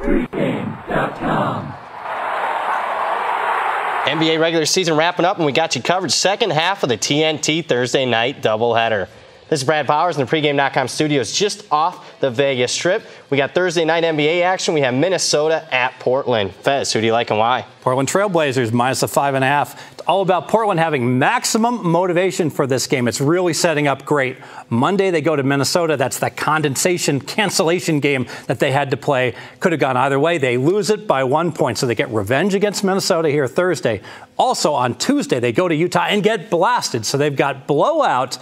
Pregame.com. NBA regular season wrapping up, and we got you covered second half of the TNT Thursday night doubleheader. This is Brad Powers in the Pregame.com studios just off the Vegas Strip. We got Thursday night NBA action. We have Minnesota at Portland. Fez, who do you like and why? Portland Trailblazers minus the 5.5. It's all about Portland having maximum motivation for this game. It's really setting up great. Monday they go to Minnesota. That's the cancellation game that they had to play. Could have gone either way. They lose it by 1 point, so they get revenge against Minnesota here Thursday. Also on Tuesday they go to Utah and get blasted. So they've got blowout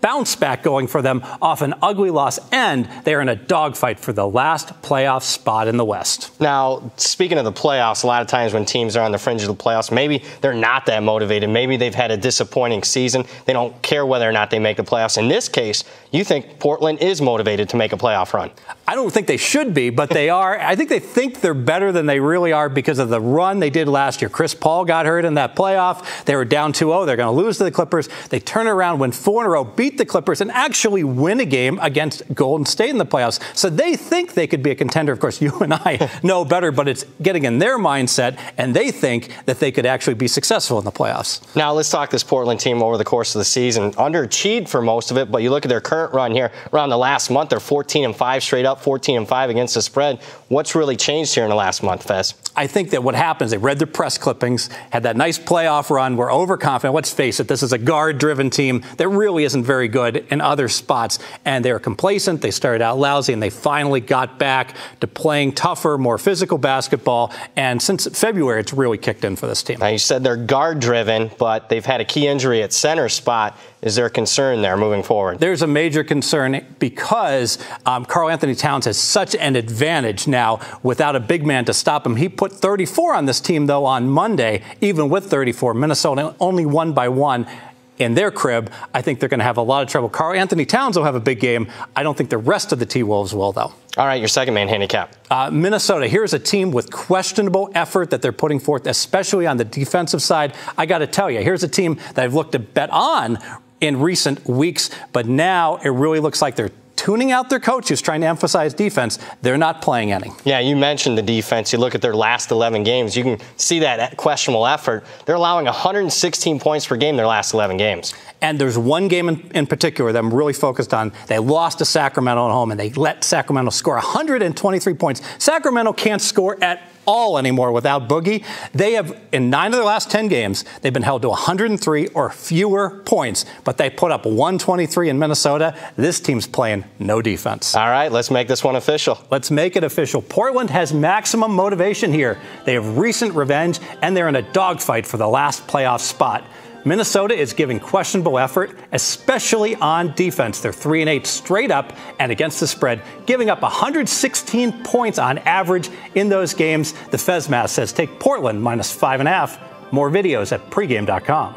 bounce back going for them off an ugly loss, and they're in a dogfight for the last playoff spot in the West. Now, speaking of the playoffs, a lot of times when teams are on the fringe of the playoffs, maybe they're not that motivated. Maybe they've had a disappointing season. They don't care whether or not they make the playoffs. In this case, you think Portland is motivated to make a playoff run? I don't think they should be, but they are. I think they think they're better than they really are because of the run they did last year. Chris Paul got hurt in that playoff. They were down 2-0. They're going to lose to the Clippers. They turn around, win 4 in a row, beat the Clippers, and actually win a game against Golden State in the playoffs. So they think they could be a contender. Of course, you and I know better, but it's getting in their mindset, and they think that they could actually be successful in the playoffs. Now, let's talk this Portland team over the course of the season. Underachieved for most of it, but you look at their current run here around the last month, they're 14-5 straight up, 14-5 against the spread. What's really changed here in the last month, Fez? I think that what happens, they read their press clippings, had that nice playoff run, were overconfident. Let's face it, this is a guard-driven team that really isn't very good in other spots. And they were complacent. They started out lousy, and they finally got back to playing tougher, more physical basketball. And since February, it's really kicked in for this team. Now, you said they're guard-driven, but they've had a key injury at center spot. Is there a concern there moving forward? There's a major concern because Karl Anthony Towns has such an advantage now without a big man to stop him. He put 34 on this team, though, on Monday, even with 34. Minnesota only won by 1 in their crib. I think they're going to have a lot of trouble. Karl Anthony Towns will have a big game. I don't think the rest of the T-Wolves will, though. All right, your second man handicap. Minnesota, here's a team with questionable effort that they're putting forth, especially on the defensive side. I got to tell you, here's a team that I've looked to bet on in recent weeks, but now it really looks like they're tuning out their coaches, trying to emphasize defense. They're not playing any. Yeah, you mentioned the defense. You look at their last 11 games, you can see that questionable effort. They're allowing 116 points per game their last 11 games. And there's one game in particular that I'm really focused on. They lost to Sacramento at home, and they let Sacramento score 123 points. Sacramento can't score at all anymore without Boogie. They have, in 9 of their last 10 games, they've been held to 103 or fewer points, but they put up 123 in Minnesota. This team's playing no defense. All right, let's make this one official. Let's make it official. Portland has maximum motivation here. They have recent revenge, and they're in a dogfight for the last playoff spot. Minnesota is giving questionable effort, especially on defense. They're 3-8 straight up and against the spread, giving up 116 points on average in those games. The Fez math says take Portland minus 5.5. More videos at pregame.com.